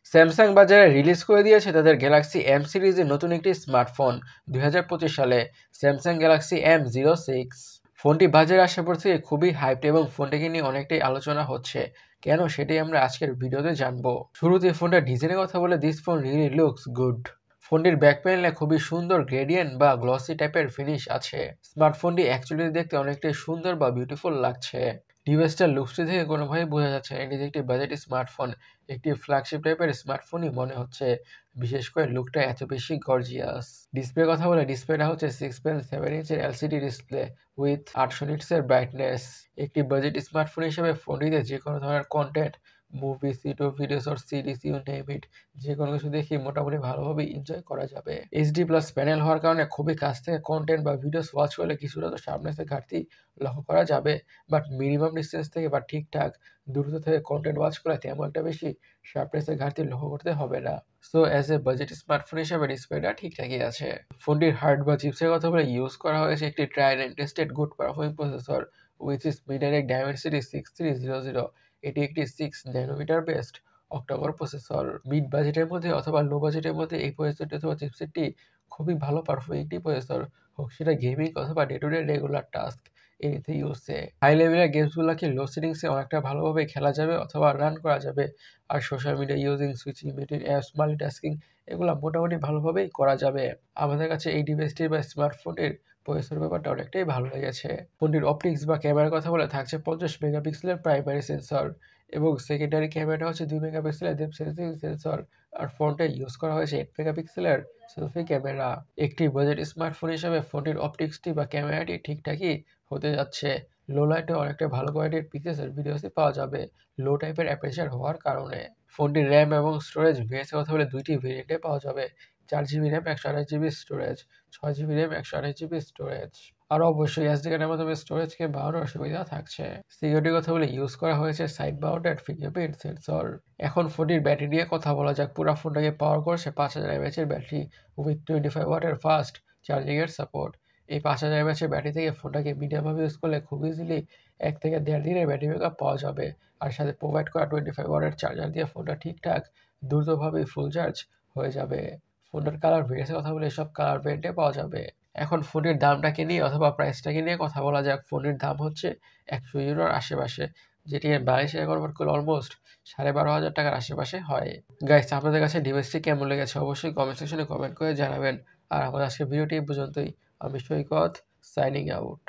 Samsung বাজারে release করে দিয়েছে তাদের গ্যালাক্সি এম সিরিজের নতুন একটি স্মার্টফোন 2025 সালে স্যামসাং গ্যালাক্সি M06। ফোনটি বাজারে আসার পর থেকে খুবই হাইপড এবং ফোনটিকে নিয়ে অনেকটাই আলোচনা হচ্ছে। কেন সেটাই আমরা আজকের ভিডিওতে জানবো। শুরুতে ফোনটার ডিজাইনের কথা বলে this phone really looks good. ফোনটির ব্যাক প্যানেলে খুবই সুন্দর গ্রেডিয়েন্ট বা গ্লসি টাইপের ফিনিশ আছে। স্মার্টফোনটি অ্যাকচুয়ালি দেখতে অনেকটাই সুন্দর বা বিউটিফুল লাগছে। ডিভাইসটার লুকসটি থেকে কোনোভাবেই বোঝা যাচ্ছে না এটি যে একটি বাজেট স্মার্টফোন, একটি ফ্ল্যাগশিপ টাইপের স্মার্টফোনই মনে হচ্ছে, বিশেষ করে লুকটা এত বেশি গর্জিয়াস। ডিসপ্লের কথা বলে ডিসপ্লেটা হচ্ছে 6.7 ইঞ্চের এলসিডি ডিসপ্লে উইথ 800 নিটসের ব্রাইটনেস। একটি বাজেট স্মার্টফোন হিসেবে ফোনটিতে যে কোনো ধরনের content, movies, YouTube videos or series, you name it, যে কোনো কিছু দেখে মোটামুটি ভালোভাবে এনজয় করা যাবে। এইচডি প্লাস প্যানেল হওয়ার কারণে খুবই কাছ থেকে কন্টেন্ট বা ভিডিওস ওয়াচ করলে কিছুটা তো সামনে থেকে ঘাটতি লক্ষ্য করা যাবে, বাট মিনিমাম ডিস্টেন্স থেকে বা ঠিকঠাক দূরত্ব থেকে কন্টেন্ট ওয়াচ করলে তেমন একটা বেশি শার্পনেসের ঘাটতি লক্ষ্য করতে হবে না। So as a budget smartphone হিসেবে ডিসপ্লেটা ঠিকঠাকই আছে। ফোনটির হার্ড বা চিপসের কথা বলে ইউজ করা হয়েছে একটি tried and tested good performing processor which is MediaTek Dimensity 6300। এটি একটি 6 nanometre based octacore processor. Mid বাজেটের মধ্যে অথবা লো বাজেটের মধ্যে এই প্রসেসরটি অথবা চিপসেটটি খুবই ভালো পারফর্মিং একটি প্রসেসর, হোক সেটা গেমিং অথবা day to day regular task anything ইউজে। হাই লেভেলের গেমসগুলোকে লো সেটিংসে অনেকটা ভালোভাবে খেলা যাবে অথবা রান করা যাবে। আর social media using, switching between apps, multitasking এগুলো মোটামুটি ভালোভাবেই করা যাবে। আমাদের কাছে এই ডিভাইসটির বা স্মার্টফোনের প্রসেসর ব্যাপারটা অনেকটাই ভালো লেগেছে। ফোনটির অপটিক্স বা ক্যামেরার কথা বলে থাকছে 50 মেগাপিক্সেলের প্রাইমারি সেন্সর এবং সেকেন্ডারি ক্যামেরাটা হচ্ছে 2 মেগাপিক্সেলের ডেপথ সেন্সিং সেন্সর। আর ফোনটা ইউজ করা হয়েছে 8 মেগাপিক্সেলের সেলফি ক্যামেরা। একটি বাজেট স্মার্টফোন হিসেবে ফোনটির অপটিক্সটি বা ক্যামেরাটি ঠিকঠাকই হতে যাচ্ছে। লো লাইটে অনেকটা ভালো কোয়ালিটির পিকচার ভিডিওসই পাওয়া যাবে লো টাইপের অ্যাপারচার হওয়ার কারণে। ফোনটির র্যাম এবং স্টোরেজ ভেরিয়েন্টের কথা বলে দুইটি ভেরিয়েন্টে পাওয়া যাবে, 4 GB RAM 128 GB storage, 6 GB RAM 128 GB storage. আর অবশ্যই এসডি কার্ডের মাধ্যমে স্টোরেজকে বাড়ানোর সুবিধা থাকছে। সিকিউরিটির কথা বলে ইউজ করা হয়েছে সাইড মাউন্টেড ফিঙ্গারপ্রিন্ট সেন্সর। এখন ফোনটির ব্যাটারি নিয়ে কথা বলা যাক। পুরো ফোনটাকে পাওয়ার করছে 5000 এমএএচের ব্যাটারি উইথ 25 ওয়াটের ফাস্ট চার্জিংয়ের সাপোর্ট। এই 5000 এমএএচের ব্যাটারি থেকে ফোনটাকে মিডিয়ামভাবে ইউজ করলে খুব ইজিলি 1 থেকে 1.5 দিনের ব্যাটারি ব্যাকআপ পাওয়া যাবে। আর সাথে প্রোভাইড করা 25 ওয়াটের চার্জার দিয়ে ফোনটা ঠিকঠাক দ্রুতভাবে ফুল চার্জ হয়ে যাবে। ফোনটার কালার ভেরিয়েন্টের কথা বলে সব কালার ভেরিয়েন্টে পাওয়া যাবে। এখন ফোনের দামটাকে নিয়ে অথবা প্রাইসটাকে নিয়ে কথা বলা যাক। ফোনের দাম হচ্ছে 100 ইউরোর আশেপাশে, যেটি বাংলাদেশে কনভার্ট করলে অলমোস্ট 12,500 টাকার আশেপাশে হয়। গাইস, আপনাদের কাছে ডিভাইসটি কেমন লেগেছে অবশ্যই কমেন্ট সেকশনে কমেন্ট করে জানাবেন। আর আমাদের আজকের ভিডিওটি এই পর্যন্তই। আমি সৈকত, সাইনিং আউট।